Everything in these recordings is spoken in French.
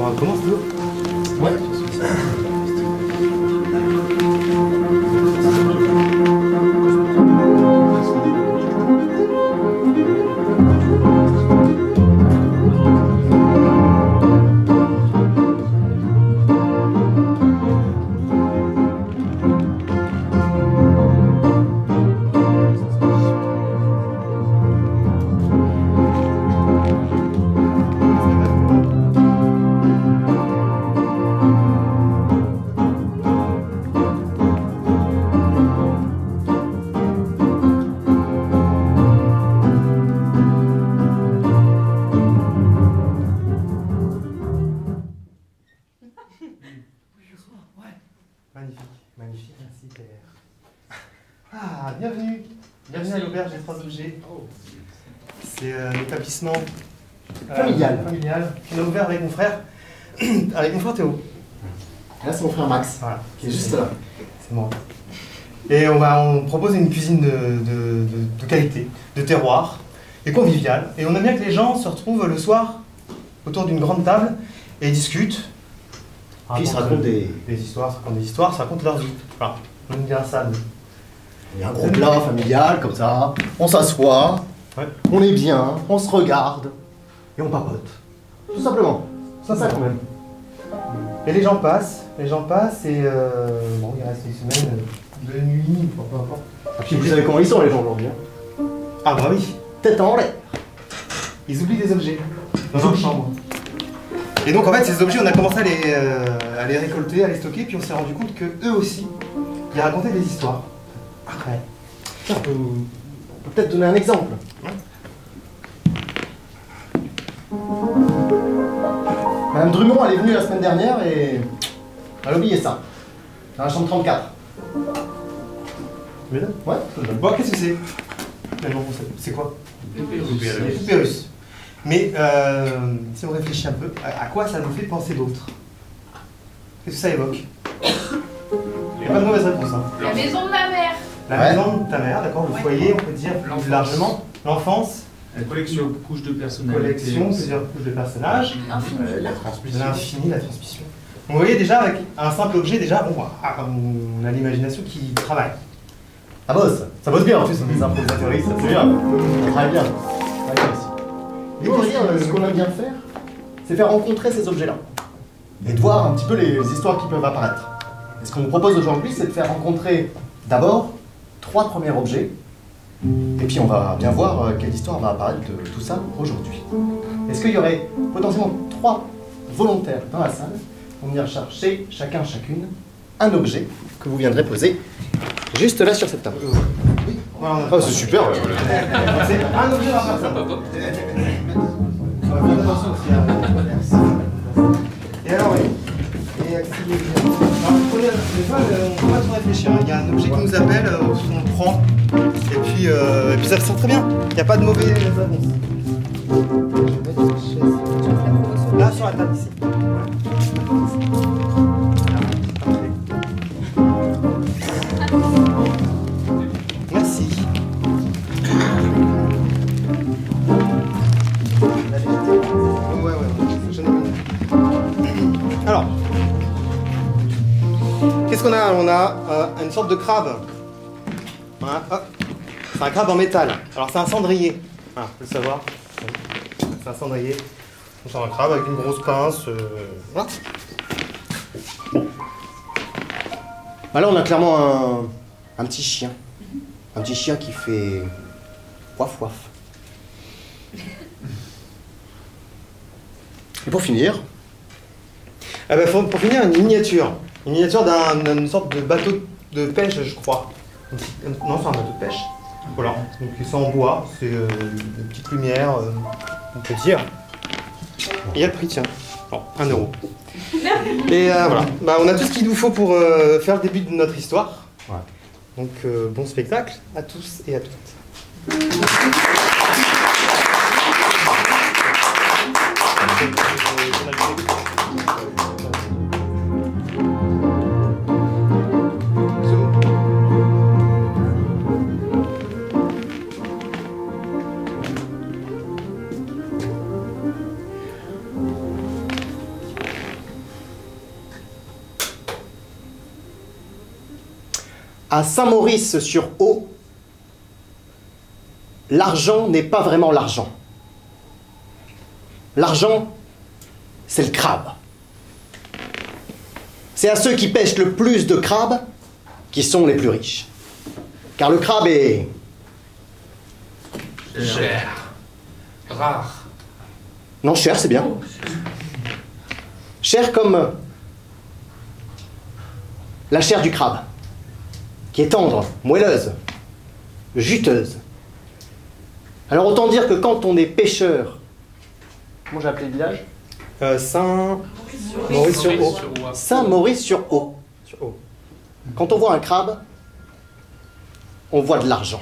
On commence Lou? Ouais. Magnifique, magnifique, merci Claire. Ah, bienvenue. Bienvenue à l'auberge des trois objets. C'est un établissement familial qu'on a ouvert avec mon frère, avec mon frère Théo. Là, c'est mon frère Max, Voilà, qui est juste là. c'est moi. Et on propose une cuisine de qualité, de terroir et conviviale. Et on aime bien que les gens se retrouvent le soir autour d'une grande table et discutent. Puis ils se racontent des histoires, se racontent leur vie. Enfin, on aime bien ça. Il y a un gros plat familial, comme ça. On s'assoit, Ouais. on est bien, on se regarde, et on papote. Tout simplement. C'est ça quand même. Et les gens passent et bon, il reste une semaine de nuit, peu importe. Puis vous savez comment ils sont les gens aujourd'hui. Hein. Ah bah oui, Tête en l'air. ils oublient des objets dans leur chambre. Et donc en fait ces objets on a commencé à les récolter, à les stocker, puis on s'est rendu compte que eux aussi, ils racontaient des histoires. Ouais. Tiens, on peut peut-être donner un exemple. Madame Drummond, elle est venue la semaine dernière et elle a oublié ça. Dans la chambre 34. Mais non. Ouais. Bon, qu'est-ce que c'est? C'est quoi? Les poupées russes. Mais si on réfléchit un peu, à quoi ça nous fait penser d'autres? Qu'est-ce que ça évoque? Il n'y a pas de mauvaise réponse. Hein. La maison de ma mère. La maison de ta mère, d'accord, le foyer, on peut dire plus largement. L'enfance. La collection de couches de personnalité. Collection, plusieurs couches de personnages. La transmission. L'infini, la transmission. Donc, vous voyez déjà, avec un simple objet, déjà, on a l'imagination qui travaille. Ça bosse. Ça bosse bien en plus, on est des improvisateuristes, c'est bien. On travaille bien. On travaille bien aussi. Et pour dire, ce qu'on aime bien faire, c'est faire rencontrer ces objets-là. Et de voir un petit peu les histoires qui peuvent apparaître. Et ce qu'on vous propose aujourd'hui, c'est de faire rencontrer d'abord 3 premiers objets. Et puis on va bien voir quelle histoire va apparaître de tout ça aujourd'hui. Est-ce qu'il y aurait potentiellement 3 volontaires dans la salle pour venir chercher chacune un objet que vous viendrez poser juste là sur cette table? Oui. Oh, c'est super. C'est un objet par personne. Et alors, oui. Et des fois, on ne peut pas trop réfléchir. Il y a un objet qui nous appelle, on le prend, et puis ça se sent très bien. Il n'y a pas de mauvaise réponse. Je vais mettre une chaise. Là, sur la table, ici. Merci. Ouais, j'en ai une. Alors, qu'est-ce qu'on a? On a une sorte de crabe. Voilà, hop. C'est un crabe en métal. Alors c'est un cendrier. Voilà, faut le savoir. C'est un cendrier. C'est un crabe avec une grosse pince. Voilà. Là, on a clairement un petit chien. Un petit chien qui fait waf waf. Et pour finir, Pour finir, une miniature. Une miniature d'une sorte de bateau de pêche, je crois. Non, c'est un bateau de pêche. Voilà. Donc c'est en bois. C'est une petite lumière, on peut dire. Il y a le prix, tiens. Bon, 1 €. Et voilà. On a tout ce qu'il nous faut pour faire le début de notre histoire. Ouais. Donc bon spectacle à tous et à toutes. À Saint-Maurice-sur-Eau, l'argent n'est pas vraiment l'argent. L'argent, c'est le crabe. C'est à ceux qui pêchent le plus de crabes qui sont les plus riches. Car le crabe est... Cher. Rare. Non, cher, c'est bien. Cher comme la chair du crabe, qui est tendre, moelleuse, juteuse. Alors autant dire que quand on est pêcheur... Comment j'ai appelé le village? Saint-Maurice-sur-Eau. Saint-Maurice-sur-Eau. Quand on voit un crabe, on voit de l'argent.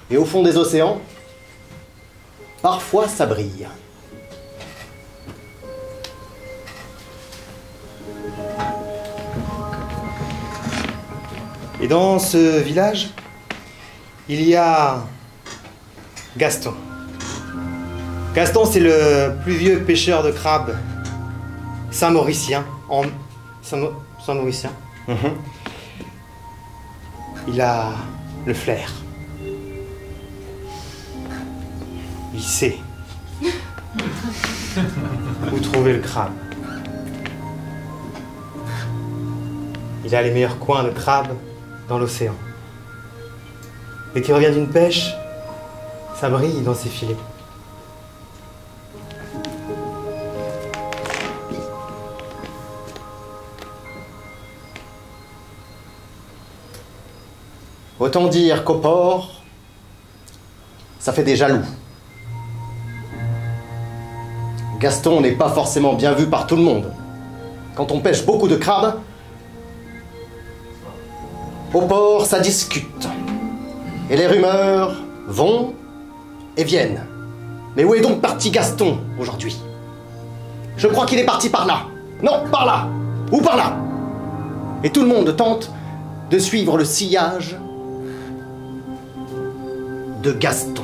Et au fond des océans, parfois ça brille. Et dans ce village, il y a Gaston. Gaston, c'est le plus vieux pêcheur de crabes saint-mauricien. Saint-mauricien. Il a le flair. Il sait où trouver le crabe. Il a les meilleurs coins de crabe dans l'océan. Dès qu'il revient d'une pêche, ça brille dans ses filets. Autant dire qu'au port, ça fait des jaloux. Gaston n'est pas forcément bien vu par tout le monde. Quand on pêche beaucoup de crabes, au port, ça discute. Et les rumeurs vont et viennent. Mais où est donc parti Gaston aujourd'hui? Je crois qu'il est parti par là. Non, par là. Ou par là. Et tout le monde tente de suivre le sillage de Gaston.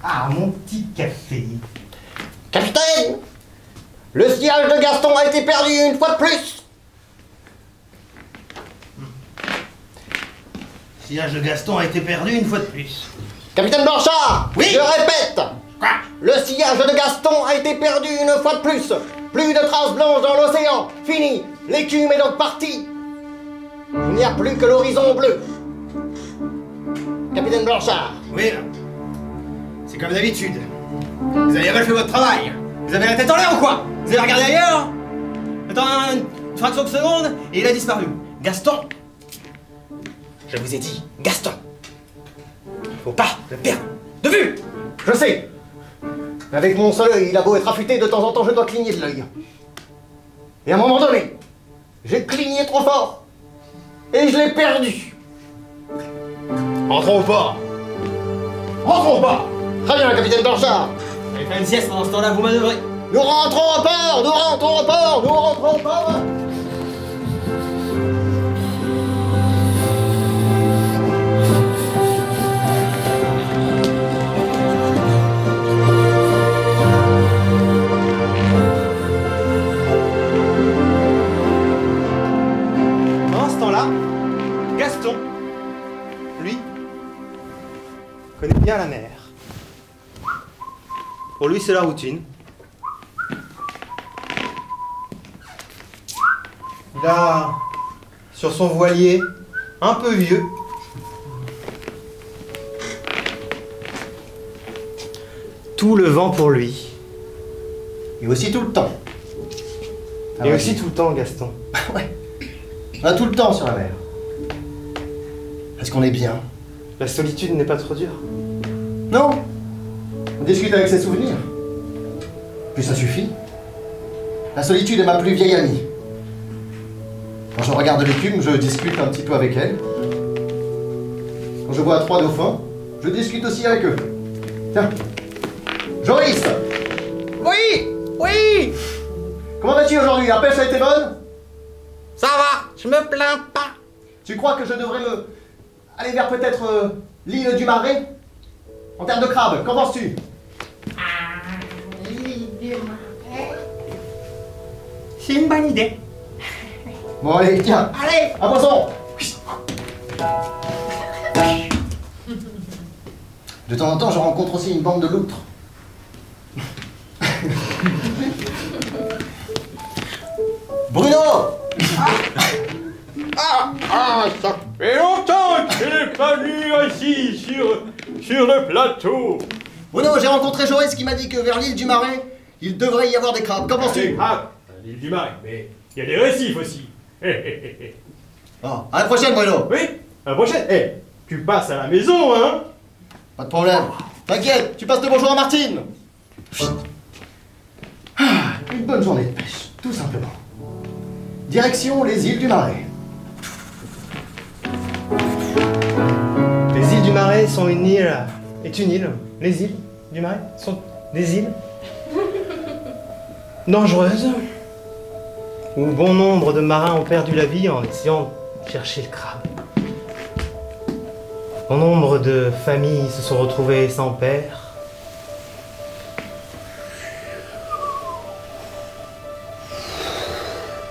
Ah, mon petit café. Capitaine! Le sillage de Gaston a été perdu une fois de plus! Le sillage de Gaston a été perdu une fois de plus. Capitaine Blanchard! Oui? Je répète! Quoi? Le sillage de Gaston a été perdu une fois de plus! Plus de traces blanches dans l'océan! Fini! L'écume est donc partie! Il n'y a plus que l'horizon bleu! Capitaine Blanchard! Oui, c'est comme d'habitude. Vous avez mal fait votre travail. Vous avez la tête en l'air ou quoi? Vous avez regardé ailleurs? Attends une fraction de seconde et il a disparu. Gaston! Je vous ai dit, Gaston! Faut pas le perdre de vue! Je sais! Avec mon seul œil, il a beau être affûté, de temps en temps je dois cligner de l'œil. Et à un moment donné, j'ai cligné trop fort. Et je l'ai perdu. Rentrons au port. Rentrons au port! Très bien, capitaine Blanchard! Vous allez faire une sieste pendant ce temps-là, vous manœuvrez. Nous rentrons au port! Nous rentrons au port! Nous rentrons au port! Pendant ce temps-là, Gaston, lui, connaît bien la mer. Pour lui, c'est la routine. Il a, sur son voilier, un peu vieux, tout le vent pour lui. Et aussi tout le temps. Et aussi tout le temps, Gaston. Ouais. On a tout le temps sur la mer. Est-ce qu'on est bien? La solitude n'est pas trop dure. Non. On discute avec ses souvenirs. Puis ça suffit. La solitude est ma plus vieille amie. Quand je regarde l'écume, je discute un petit peu avec elle. Quand je vois 3 dauphins, je discute aussi avec eux. Tiens. Joris! Oui! Oui, Comment vas-tu aujourd'hui? La pêche a été bonne? ça va, je me plains pas. Tu crois que je devrais me... aller vers peut-être l'île du Marais? En termes de crabe, qu'en penses-tu? C'est une bonne idée. Bon allez, tiens, Allez. un poisson! De temps en temps, je rencontre aussi une bande de loutres. Bruno! Ça fait longtemps que je n'ai pas vu ici sur le plateau. Bruno, j'ai rencontré Joris qui m'a dit que vers l'île du Marais, il devrait y avoir des crabes. Qu'en penses-tu? Ah, l'île du Marais, mais il y a des récifs aussi. Bon, à la prochaine, Bruno! Oui, à la prochaine. Tu passes à la maison, hein? Pas de problème. T'inquiète, tu passes de bonjour à Martine. Une bonne journée de pêche, tout simplement. Direction les îles du Marais. Les îles du Marais sont une île. Est une île. Les îles du Marais sont des îles dangereuses où bon nombre de marins ont perdu la vie en essayant de chercher le crabe. Bon nombre de familles se sont retrouvées sans père.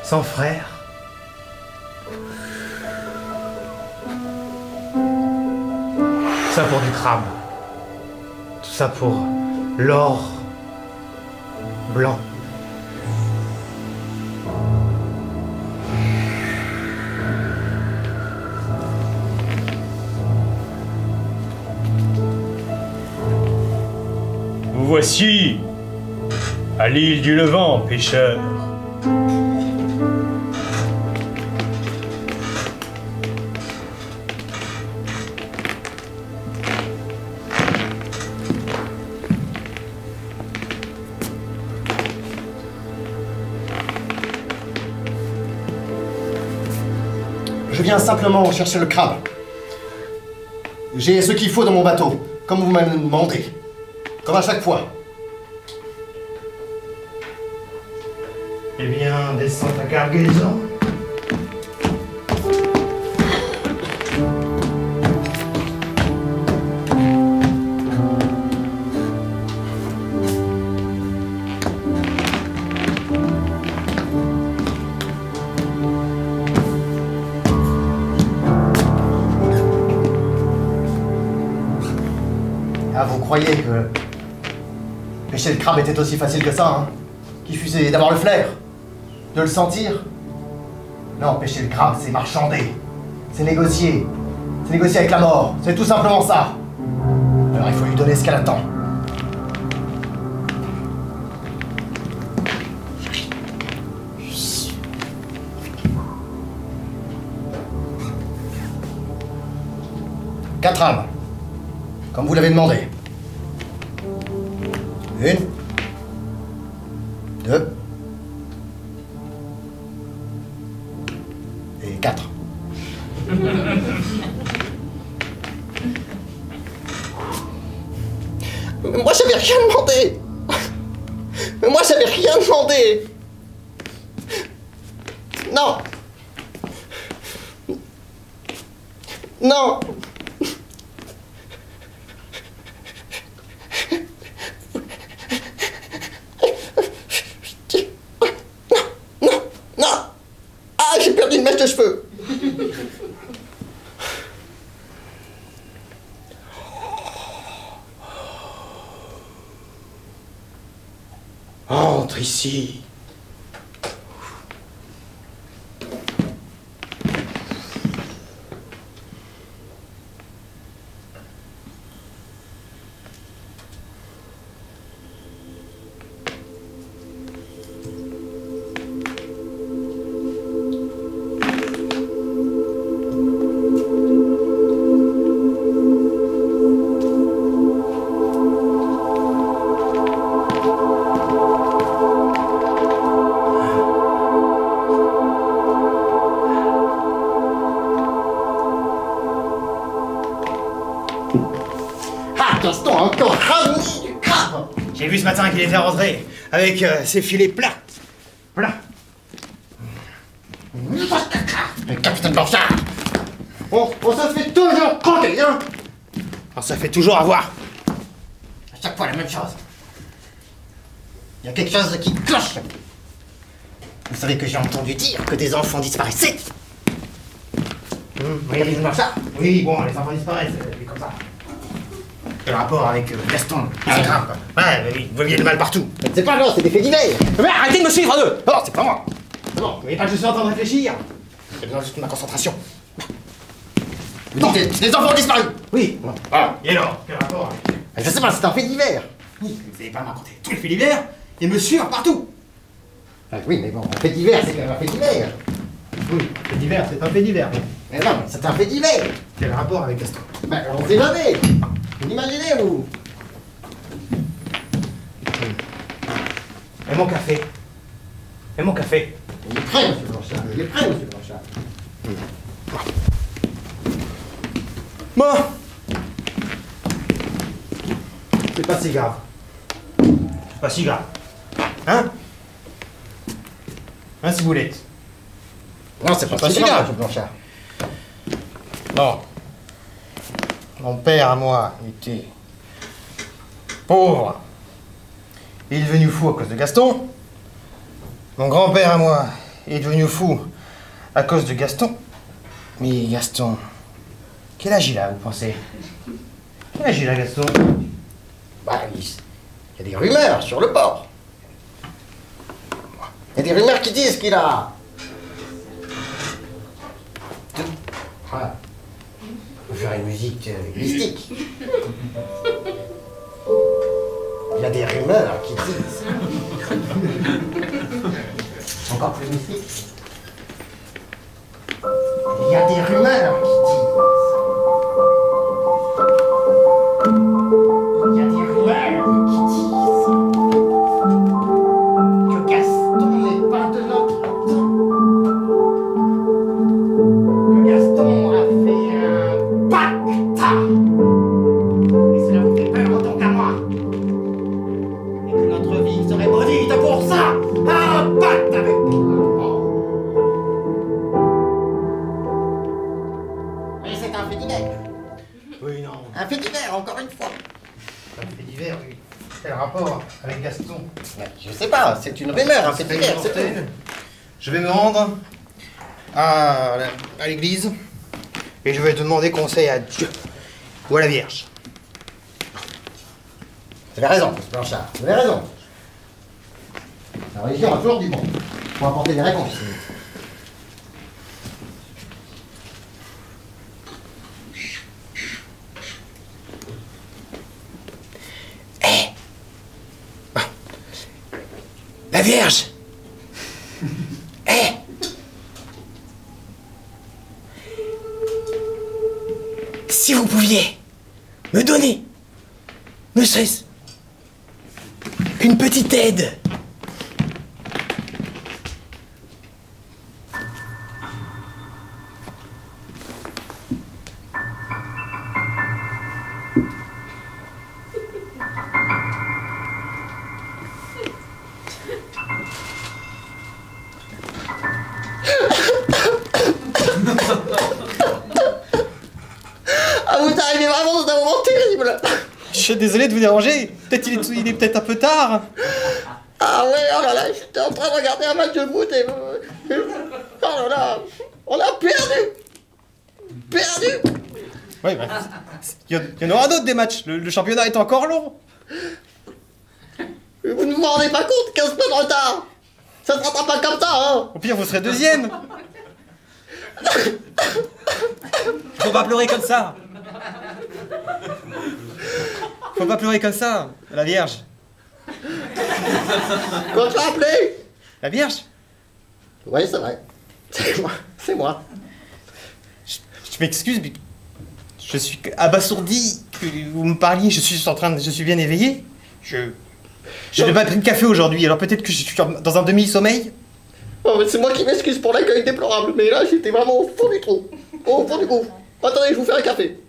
Sans frère. Tout ça pour du crabe. Tout ça pour l'or blanc. Vous voici à l'île du Levant, pêcheur. Je viens simplement chercher le crabe. J'ai ce qu'il faut dans mon bateau, comme vous m'avez demandé. Comme à chaque fois. Eh bien, descends ta cargaison. Ah, vous croyez que pêcher le crabe était aussi facile que ça, hein? Qu'il suffisait d'avoir le flair, de le sentir? Non, pêcher le crabe, c'est marchander. C'est négocier. C'est négocier avec la mort. C'est tout simplement ça. Alors il faut lui donner ce qu'elle attend. Quatre âmes. Comme vous l'avez demandé. Une. Deux. Et quatre. Moi, j'avais rien demandé. Mais moi, j'avais rien demandé. Non. Non. Non. Non. Ah, j'ai perdu une mèche de cheveux. Entre ici. Ah, Gaston a encore ramené du crabe. J'ai vu ce matin qu'il était rentré avec ses filets pleins. Pleins. Capitaine Blanchard! On se fait toujours compter, hein? On se fait toujours avoir. À chaque fois la même chose. Il y a quelque chose qui cloche. Vous savez que j'ai entendu dire que des enfants disparaissaient. Oui, Capitaine Blanchard. Oui, bon, les enfants disparaissent, c'est comme ça. Quel rapport avec Gaston? C'est grave, quoi. Ouais, oui, vous voyez le mal partout. C'est pas grave, c'est des faits divers. Mais arrêtez de me suivre, deux! Non, c'est pas moi. Non, vous voyez pas que je suis en train de réfléchir. J'ai besoin juste de ma concentration. Vous dites des enfants ont disparu. Oui, bon, voilà. Et alors, quel rapport avec... Je sais pas, c'est un fait divers. Oui, vous n'allez pas me raconter tous les faits divers et me suivre partout. Oui, mais bon, un fait divers, c'est quand même un fait divers. Oui, fait divers, c'est un fait divers. Mais non, mais c'est un fait divers. Quel rapport avec Gaston? Ben, on sait jamais. Vous imaginez, vous? Et mon café? Et mon café? Il est prêt, monsieur Blanchard. Il est prêt, monsieur Blanchard. Bon. C'est pas si grave. C'est pas si grave. Hein? Hein, si vous voulez. Non, c'est pas si grave, monsieur Blanchard. Non. Mon père à moi était pauvre. Il est devenu fou à cause de Gaston. Mon grand-père à moi est devenu fou à cause de Gaston. Mais Gaston, quel âge il a, vous pensez? Quel âge il a, Gaston? Bah, il y a des rumeurs sur le port. Il y a des rumeurs qui disent qu'il a... Voilà. On peut faire une musique mystique. Il y a des rumeurs qui disent... Encore plus mystique. Il y a des rumeurs qui disent... Il y a des rumeurs qui disent... que Gaston n'est pas de notre temps. Que Gaston a fait un pacte. Et cela vous fait peur autant qu'à moi. Et que notre vie serait maudite pour ça. Un pacte avec nous. Mais c'est un fait divers. Oui, non. Un fait divers, encore une fois. Un fait divers, oui. Quel rapport avec Gaston? Je sais pas, c'est une rumeur, un fait divers, c'est tout. Je vais me rendre à l'église et je vais demander conseil à Dieu ou à la Vierge. Vous avez raison, monsieur Blanchard, vous avez raison. La religion a toujours du bon. Pour apporter des réponses. La Vierge! Si vous pouviez me donner, ne serait-ce qu'une petite aide. Ah, vous arrivez vraiment dans un moment terrible. Je suis désolé de vous déranger. Peut-être il est peut-être un peu tard. Ah ouais, oh là là, j'étais en train de regarder un match de foot et... Oh là là, on a perdu. Perdu. Oui, bah, il y en aura d'autres des matchs. Le championnat est encore long. Vous ne vous rendez pas compte, 15 points de retard. Ça ne sera pas comme ça, hein. Au pire, vous serez deuxième. Faut pas pleurer comme ça. Faut pas pleurer comme ça. La Vierge. Comment tu l'as appelé? La Vierge? Oui, c'est vrai. C'est moi. C'est moi. Je m'excuse, mais je suis abasourdi que vous me parliez. Je suis bien éveillé. Je n'ai pas pris de café aujourd'hui, alors peut-être que je suis dans un demi-sommeil. Oh, mais c'est moi qui m'excuse pour l'accueil déplorable, mais là j'étais vraiment au fond du trou. Au fond du gouffre. Attendez, je vous fais un café.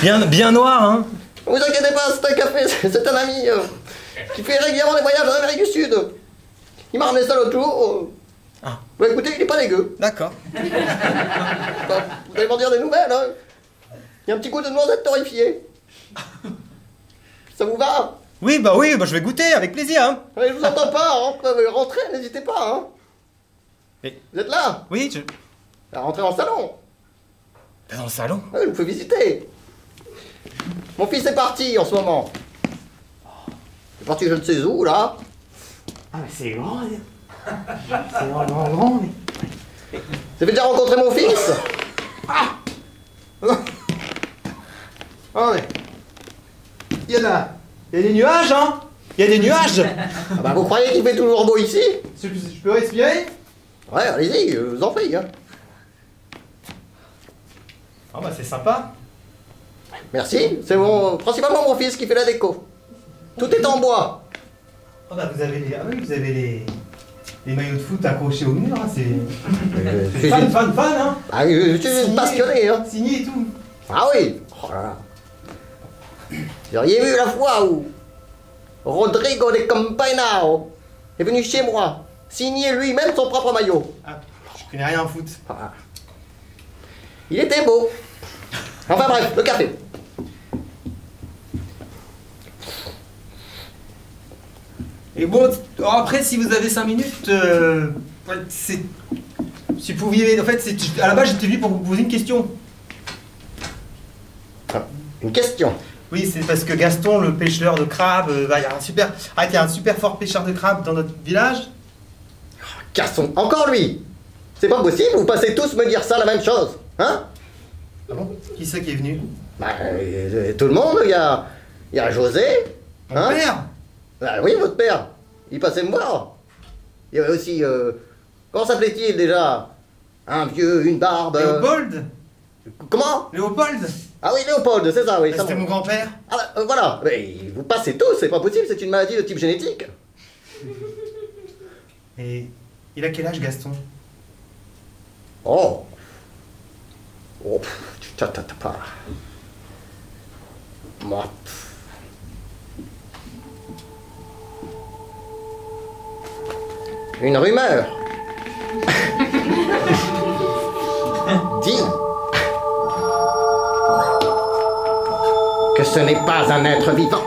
Bien noir, hein. Ne vous inquiétez pas, c'est un café, c'est un ami qui fait régulièrement des voyages en Amérique du Sud. Il m'a ramené ça l'autre jour. Ah. Bah écoutez, il est pas dégueu. D'accord. Bah, vous allez m'en dire des nouvelles, hein. Il y a un petit goût de noisette torréfiée. Ça vous va? Oui, je vais goûter, avec plaisir, hein. Je vous entends pas, hein. Rentrez, n'hésitez pas, hein. Mais- Vous êtes là? Oui, Rentrez dans le salon. Dans le salon. Je vous fais visiter. Mon fils est parti en ce moment. Il est parti je ne sais où, là. Ah, mais c'est grand. C'est grand. Vous avez déjà rencontré mon fils? Oh, mais. Il y a des nuages, hein. Il y a des nuages. Ah bah, vous croyez qu'il fait toujours beau ici? Je peux respirer? Ouais, allez-y, je vous en prie, hein. Ah bah c'est sympa. Merci, c'est principalement mon fils qui fait la déco. Tout est en bois. Oh bah vous avez les maillots de foot accrochés au mur, hein, c'est... fan, hein. Ah, je suis passionné, hein. Signé et tout. Ah oui. Oh là là. Vous auriez vu la fois où Rodrigo de Campanao est venu chez moi, signer lui-même son propre maillot. Ah, je connais rien en foot. Ah. Il était beau. Enfin bref, le café. Et bon, après, si vous avez 5 minutes, c'est... Si vous pouviez... En fait, à la base, j'étais venu pour vous poser une question. Une question. Oui, c'est parce que Gaston, le pêcheur de crabes, il y a un super fort pêcheur de crabes dans notre village. Garçon, encore lui. C'est pas possible, vous passez tous me dire ça la même chose. Hein? Ah bon? Qui c'est qui est venu? Bah, tout le monde, il y a José. Mon père? Ah oui, votre père. Il passait me voir. Il y avait aussi... comment s'appelait-il déjà? Un vieux, une barbe... Léopold? Comment? Léopold? Ah oui, Léopold, c'est ça, oui. C'était mon grand-père. Ah bah, voilà. Mais vous passez tous, c'est pas possible, c'est une maladie de type génétique. Et il a quel âge, Gaston? Oh. Oh, t'as pas... Moi... Une rumeur dit que ce n'est pas un être vivant.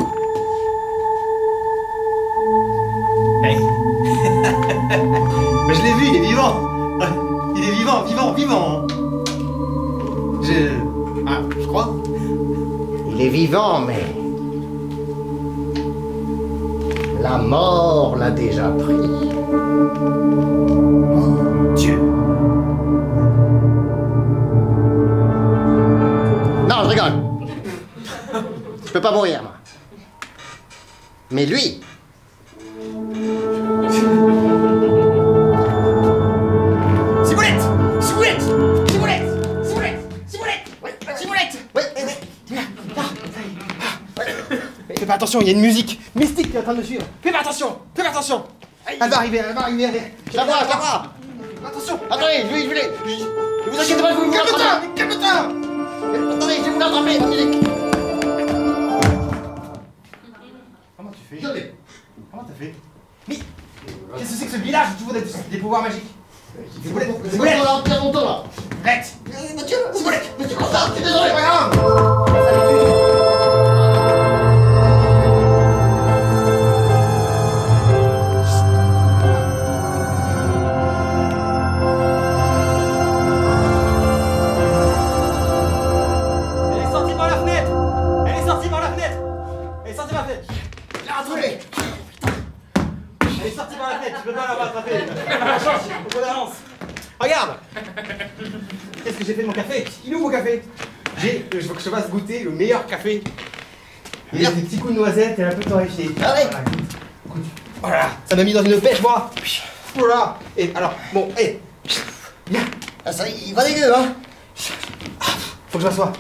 Hey. Mais je l'ai vu, il est vivant. Il est vivant. Je crois. Il est vivant, mais... la mort l'a déjà pris. Mon Dieu. Non, je rigole. Je peux pas mourir, moi. Mais lui... Fais pas attention, il y a une musique mystique qui est en train de me suivre. Fais pas attention. Elle va arriver. Ça va. Attention. Attendez, je vais... Vous inquiétez pas, je vais vous rattraper. Calme-toi. Attendez, je vais vous rattraper, la musique. Comment tu fais? Comment t'as fait? Mais qu'est-ce que c'est que ce village où tu vois des pouvoirs magiques? C'est bon, on va perdre mon temps, là. Arrête. Mathieu, mais tu constats, je suis désolé, pas grave. Elle est sortie par la fenêtre. Tu peux pas l'avoir attrapé. La chance, faut qu'on avance. Regarde. Qu'est-ce que j'ai fait de mon café? Il est où mon café? Je veux que je te fasse goûter le meilleur café. Il y a des petits coups de noisettes et un peu torréfié. Ah ouais. Écoute, voilà, ça m'a mis dans une pêche, moi. Voilà. Et alors, bon, hé. Viens. Ah, ça, il va dégueu, hein. Faut que je m'assoie.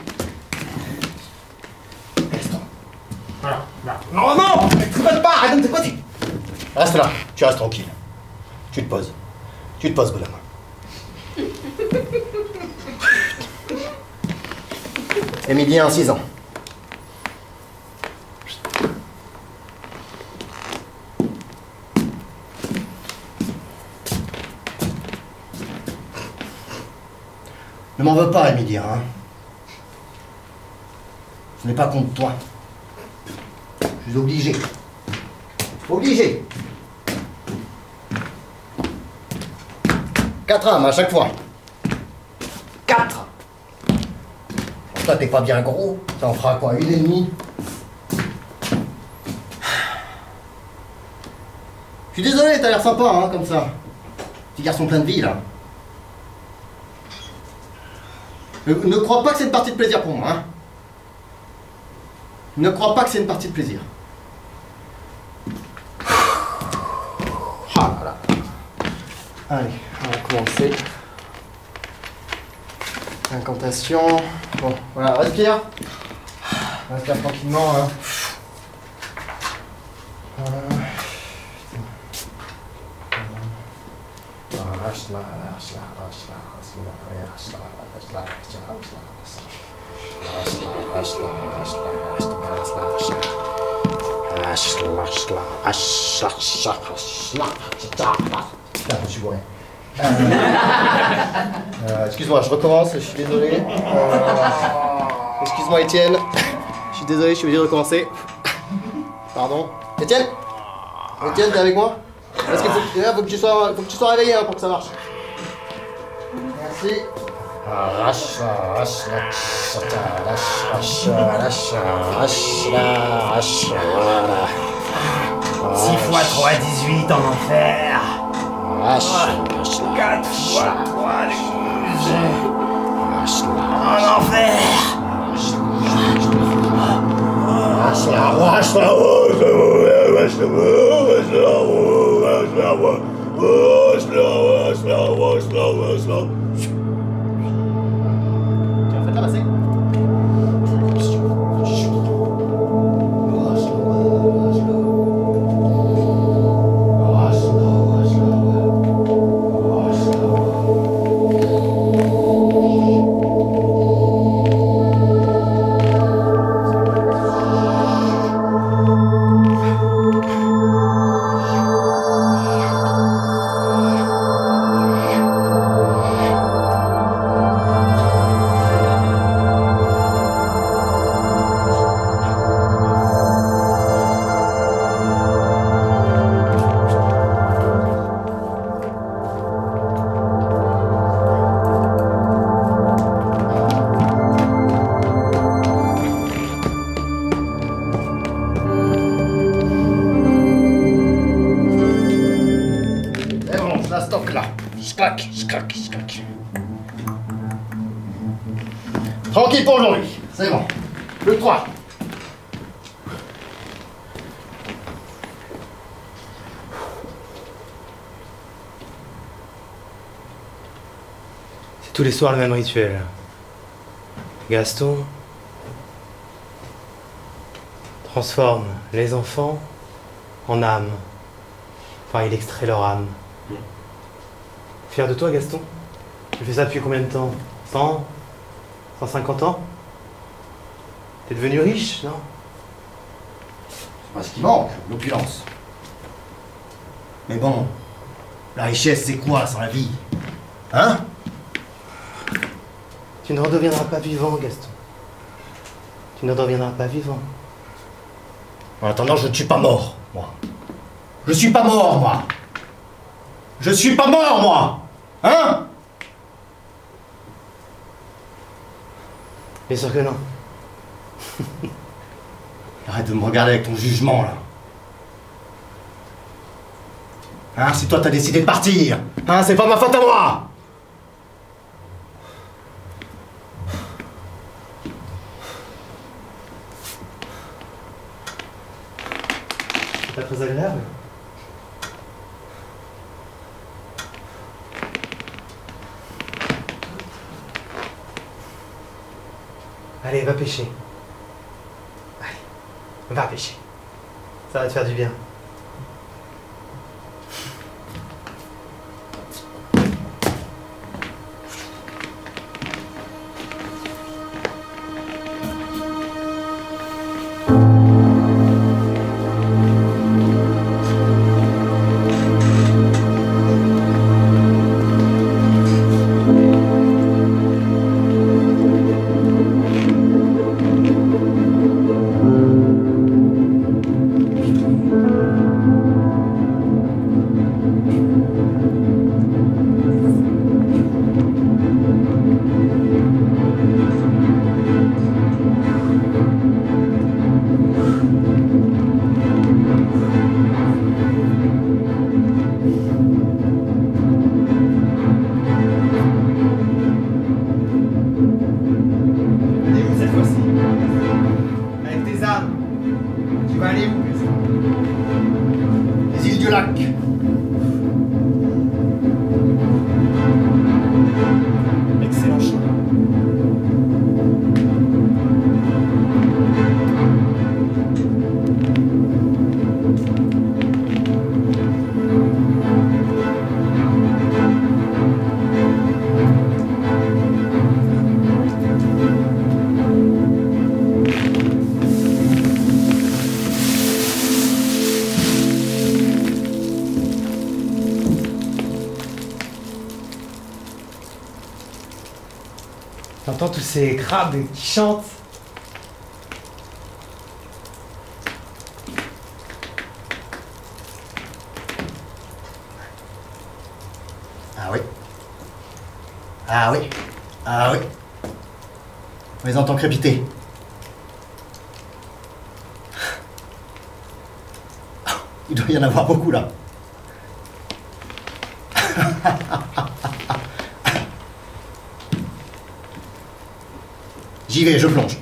Gaston. Voilà. Non, non, ne tripote pas, arrête de me tripoter. Reste là, tu restes tranquille. Tu te poses, bonhomme. Et midi en 6 ans. Ne m'en veux pas, Emilia, hein. Ce n'est pas contre toi. Je suis obligé. Obligé. 4 âmes à chaque fois. 4. Toi, t'es pas bien gros. Ça en fera quoi, 1,5? Je suis désolé, t'as l'air sympa, hein, comme ça. Petit garçon plein de vie, là. Ne crois pas que c'est une partie de plaisir pour moi, hein. Ne crois pas que c'est une partie de plaisir. Ah là là. Allez, on va commencer. Incantation. Bon, voilà, respire. Respire tranquillement, hein. Voilà. Putain, je suis bourré. Excuse-moi, je recommence, je suis désolé. Excuse-moi, Étienne. Je suis désolé, je suis obligé de recommencer. Pardon. Étienne, t'es avec moi? Parce qu'il faut que tu sois réveillé, hein, pour que ça marche. Merci. Six fois 3, 18 en enfer. 4 fois 3, 12. En enfer. Tu vas faire tabasser. Tranquille pour aujourd'hui, c'est bon. Le 3. C'est tous les soirs le même rituel. Gaston transforme les enfants en âme. Enfin, il extrait leur âme. Fier de toi, Gaston? Tu fais ça depuis combien de temps? 100? 150 ans? T'es devenu riche, non? C'est pas ce qui manque, l'opulence. Mais bon, la richesse c'est quoi sans la vie? Hein? Tu ne redeviendras pas vivant, Gaston. Tu ne redeviendras pas vivant. En attendant, je ne suis pas mort, moi. Je suis pas mort, moi. Je suis pas mort, moi. Hein? Bien sûr que non. Arrête de me regarder avec ton jugement, là. Hein, c'est toi t'as décidé de partir. Hein, c'est pas ma faute à moi. C'est pas très agréable. Allez, va pêcher. Allez, va pêcher. Ça va te faire du bien. T'entends tous ces crabes qui chantent. Ah oui. Ah oui. Ah oui. On les entend crépiter. Il doit y en avoir beaucoup là. J'y vais, je plonge.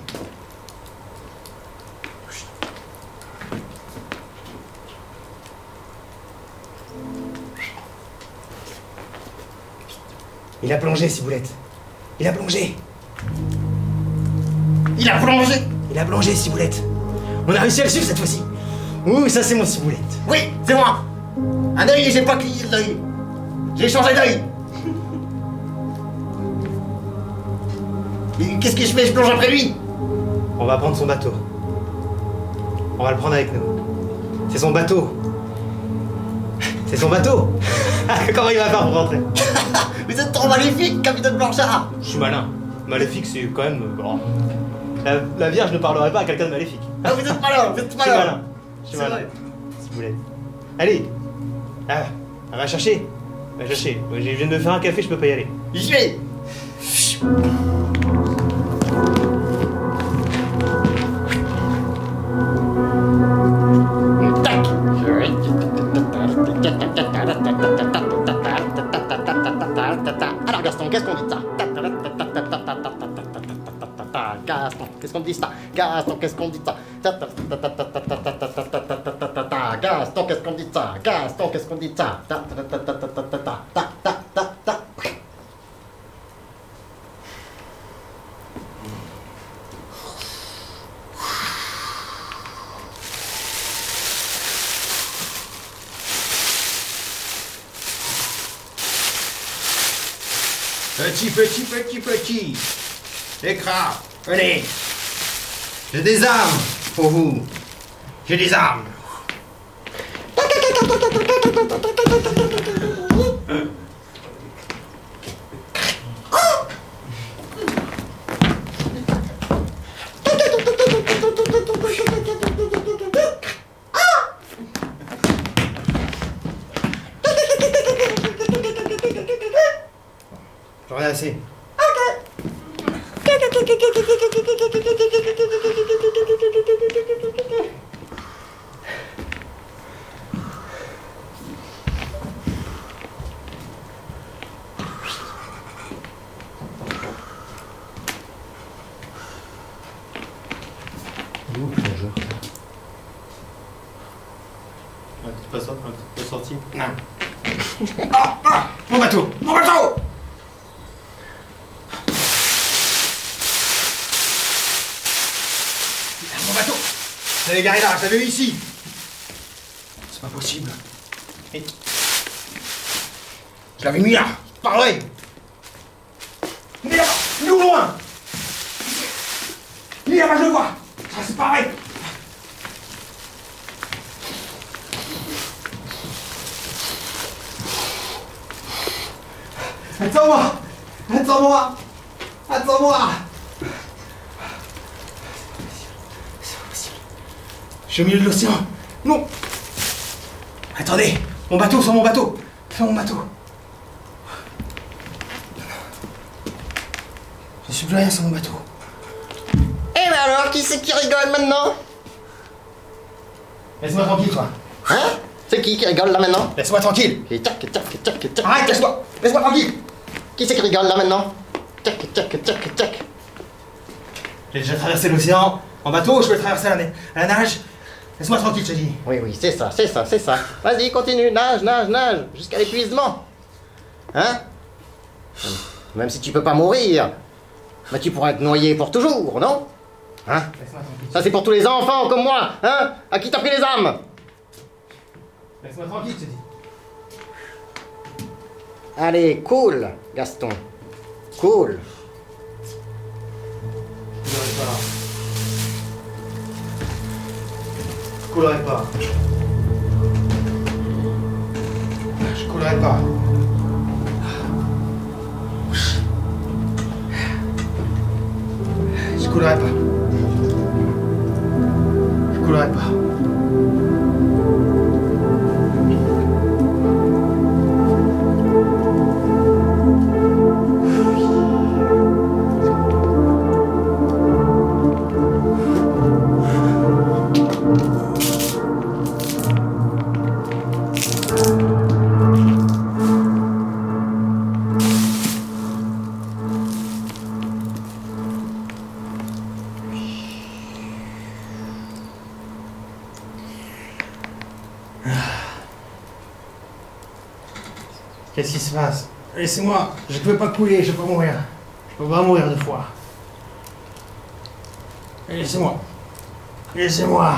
Il a plongé, Ciboulette. Il a plongé. Il a plongé. Il a plongé, Ciboulette. On a réussi à le suivre cette fois-ci. Ouh, ça c'est mon Ciboulette. Oui, c'est moi. Un œil, j'ai pas cligné de l'œil. J'ai changé d'œil. Mais qu'est-ce que je fais? Je plonge après lui. On va prendre son bateau. On va le prendre avec nous. C'est son bateau. C'est son bateau. Comment il va faire pour rentrer? Vous êtes trop maléfique, capitaine Blanchard. Je suis malin. Maléfique, c'est quand même... bon. La Vierge ne parlerait pas à quelqu'un de maléfique. Ah, vous êtes malin, vous êtes Je suis malin. malin. Je suis C'est malin. vrai. Ciboulette. Allez. Ah, on va chercher. On va chercher. Moi, je viens de me faire un café, je peux pas y aller. J'y vais. Tac. Alors Gaston, qu'est-ce qu'on dit de ça? Gaston, qu'est-ce qu'on dit de ça? Gaston, qu'est-ce qu'on dit de ça? Gaston, qu'est-ce qu'on dit de ça? Gaston, qu'est-ce qu'on dit de ça? Petit. Les crabes, venez. J'ai des armes pour vous. J'ai des armes. J'en ai assez. Tu pas sorti? Mon bateau. Mon bateau! Je l'avais garé là, je l'avais eu ici. C'est pas possible. Et... je l'avais mis là, pareil. Il est là-bas, il est au loin. Il est là-bas, je le vois. Ça, c'est pareil. Attends-moi. Attends-moi. Attends-moi. Je suis au milieu de l'océan. Non. Attendez. Mon bateau, sur mon bateau. Sur mon bateau. Je suis plus rien sur mon bateau. Eh ben alors, qui c'est qui rigole maintenant? Laisse-moi tranquille, toi. Hein? C'est qui rigole là maintenant? Laisse-moi tranquille. Et tac, tac, tac, tac. Arrête, laisse-moi. Laisse-moi tranquille. Qui c'est qui rigole là maintenant? Tac, tac, tac, tac. J'ai déjà traversé l'océan. En bateau, je peux le traverser à la nage. Laisse-moi tranquille, je te dis. Oui, oui, c'est ça. Vas-y, continue, nage, jusqu'à l'épuisement. Hein? Même si tu peux pas mourir, mais tu pourras être noyé pour toujours, non? Hein? Laisse-moi tranquille. Ça c'est pour tous les enfants comme moi, hein? À qui t'as pris les âmes? Laisse-moi tranquille, je te dis. Allez, cool, Gaston. Cool. Je coulerai pas. Je coulerai pas. coulerai pas. Je coulerai pas. Qu'est-ce qui se passe? Laissez-moi, je peux pas couler, je peux mourir. Je peux pas mourir de froid. Laissez-moi. Laissez-moi.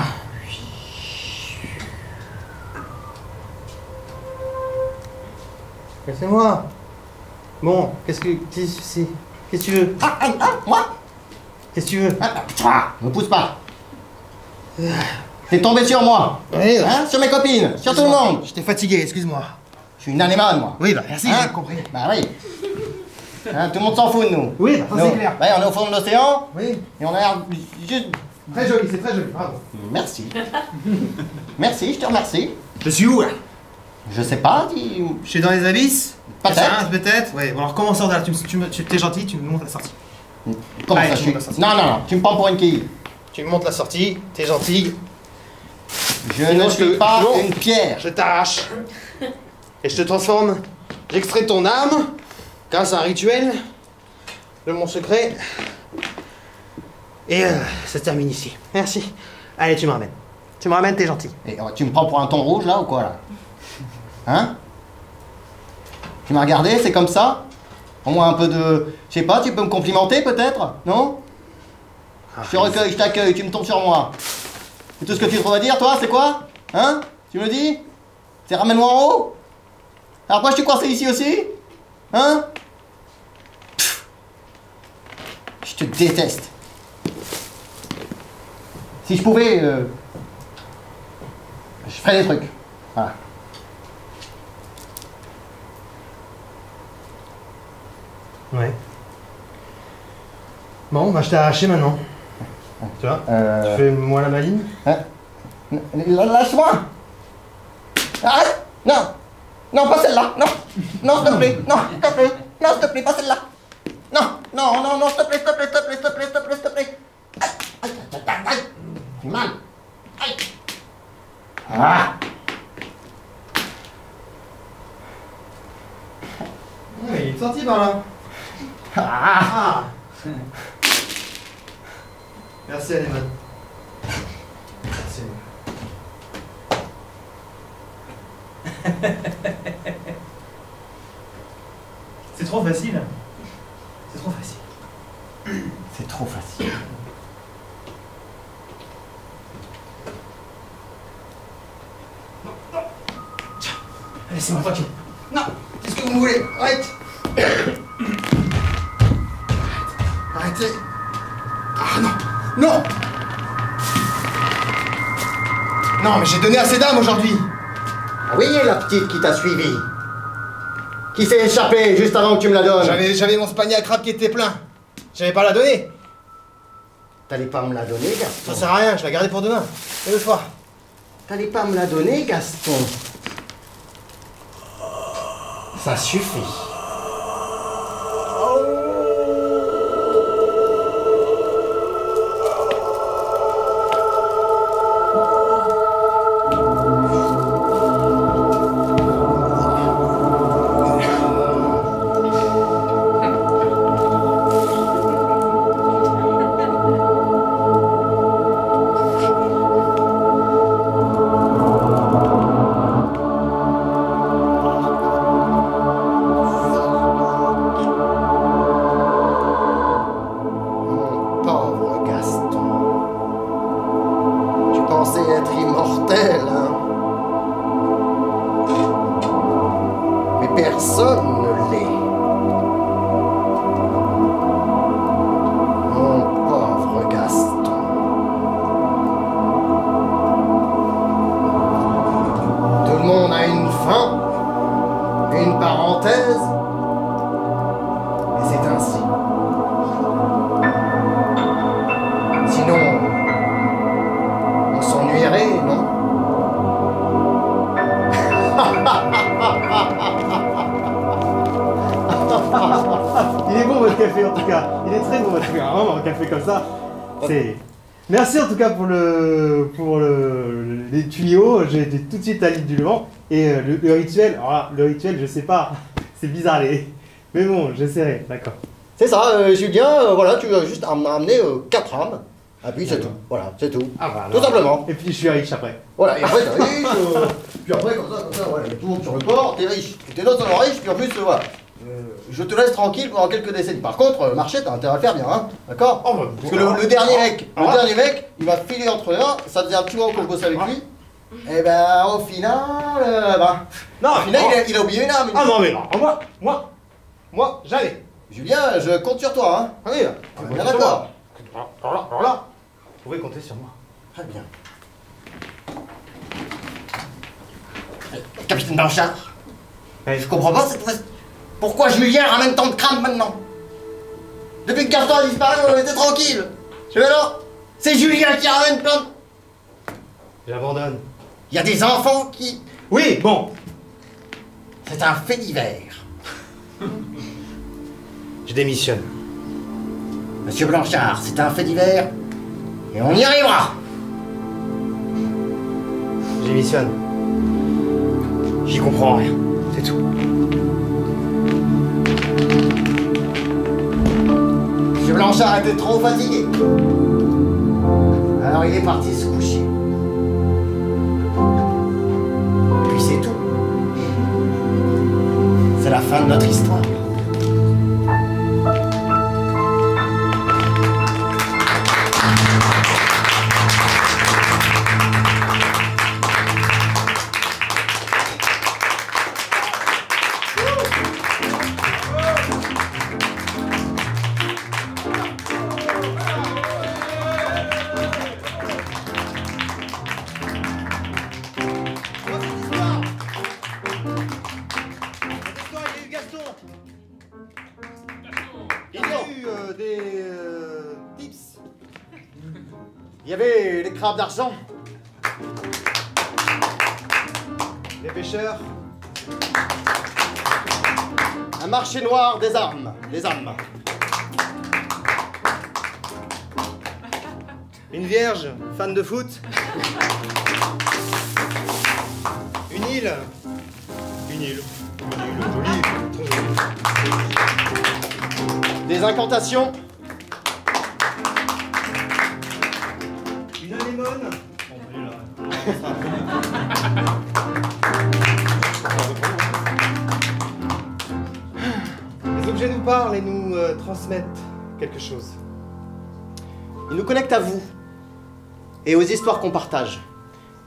Laissez-moi. Bon, qu'est-ce que c'est? Qu'est-ce que tu veux? Moi? Qu'est-ce que tu veux? Me pousse pas. T'es tombé sur moi. Oui, Hein? Sur mes copines, sur tout le monde. J'étais fatigué, excuse-moi. Je suis une anémone, moi. Oui, bah merci, Hein? j'ai compris. Bah oui. Hein, tout le monde s'en fout de nous. Oui, bah ça Nous, c'est clair. ouais, on est au fond de l'océan Oui, et on a l'air juste... très joli, c'est très joli, bravo. Merci. Merci, je te remercie. Je suis où là? Je sais pas, dis... Je suis dans les abysses? Peut-être. Ah, peut-être. Ouais, bon alors comment on sort de là? T'es gentil, tu me montres la sortie. Comment Allez, ça, tu je suis... montes la sortie. Non, non, non, tu me prends pour une quille. Tu me montres la sortie, t'es gentil. Je Sinon, ne je suis te- pas non. une pierre. Je t'arrache. Et je te transforme. J'extrais ton âme grâce à un rituel de mon secret. Et ça se termine ici. Merci. Allez, tu me ramènes. Tu me ramènes, t'es gentil. Et, tu me prends pour un thon rouge, là, ou quoi, là? Hein? Tu m'as regardé, c'est comme ça? Au moins un peu de... Je sais pas, tu peux me complimenter, peut-être? Non? Je te recueille, je t'accueille, tu me tombes sur moi. Et tout ce que tu trouves à dire, toi, c'est quoi? Hein? Tu me le dis? C'est ramène-moi en haut? Alors pourquoi je suis coincé ici aussi? Hein? Pff. Je te déteste. Si je pouvais, je ferais des trucs. Voilà. Ouais. Bon, bah je t'ai arraché maintenant. Tu vois? Tu fais moi la maline? Hein? Lâche-moi! Arrête! Non! Non, pas celle-là! Non! Non, s'il te plaît! Non, s'il te plaît! Non, s'il te plaît, pas celle-là! Non! Non, non, non, s'il te plaît, s'il te plaît, s'il te plaît, s'il te plaît, s'il te plaît, s'il te plaît! Aïe! Aïe! Aïe! Aïe! Aïe! J'ai mal! Aïe! Ah! Ouais, il est sorti par là. Ah! Merci Anémone. Merci. C'est trop facile. C'est trop facile. C'est trop facile. Laissez-moi tranquille. Non, c'est ce que vous voulez. Arrête. Arrêtez. Ah non. Non. Non, mais j'ai donné assez d'âme aujourd'hui. Ah oui, la petite qui t'a suivi. Qui s'est échappée juste avant que tu me la donnes. J'avais mon panier à crabe qui était plein. J'avais pas la donner. T'allais pas me la donner, Gaston. Ça sert à rien, je la gardais pour demain. Et le soir. T'allais pas me la donner, Gaston. Ça suffit. montrer mon tempérament, un café comme ça. C'est... Merci en tout cas pour les tuyaux, j'ai été tout de suite à l'île du Levant. Et le rituel, alors là, le rituel, je sais pas, c'est bizarre mais bon, j'essaierai, d'accord. C'est ça, Julien, voilà, tu as juste amené 4 âmes. Et puis c'est tout, voilà, c'est tout. Ah bah, tout simplement. Et puis je suis riche après. Voilà, et après t'es riche, puis après comme ça, voilà, tout le monde sur le port, t'es riche. T'es non seulement riche, puis en plus, voilà. Je te laisse tranquille pendant quelques décennies. Par contre, le marché, t'as intérêt à le faire bien, hein, d'accord? Oh, bah, parce que le dernier mec, il m'a filé entre les mains, ça faisait un petit moment que je bossais avec lui. Et ben au final, il a oublié une âme. Ah non mais non, moi, jamais. Julien, je compte sur toi, hein. Ah oui, on est bien d'accord. Alors là, vous pouvez compter sur moi. Très bien. Capitaine Blanchard, je comprends pas cette fois. Pourquoi Julien ramène tant de crânes maintenant? Depuis que Gaston a disparu, on était tranquille. Je vais là, c'est Julien qui ramène plein de... J'abandonne. Il y a des enfants qui... Oui, bon. C'est un fait divers. Je démissionne. Monsieur Blanchard, c'est un fait divers. Et on y arrivera. Je démissionne. J'y comprends rien. C'est tout. Monsieur Blanchard était trop fatigué. Alors il est parti se coucher. Et puis c'est tout. C'est la fin de notre histoire. Il y avait les crabes d'argent, les pêcheurs, un marché noir des armes, les âmes. Une vierge, fan de foot. Une île. Une île jolie, très jolie. Des incantations. Une anémone. Les objets nous parlent et nous transmettent quelque chose. Ils nous connectent à vous et aux histoires qu'on partage.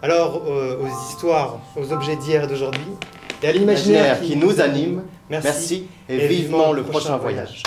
Alors, aux histoires, aux objets d'hier et d'aujourd'hui, et à l'imaginaire qui nous anime. Merci Et vivement le prochain voyage.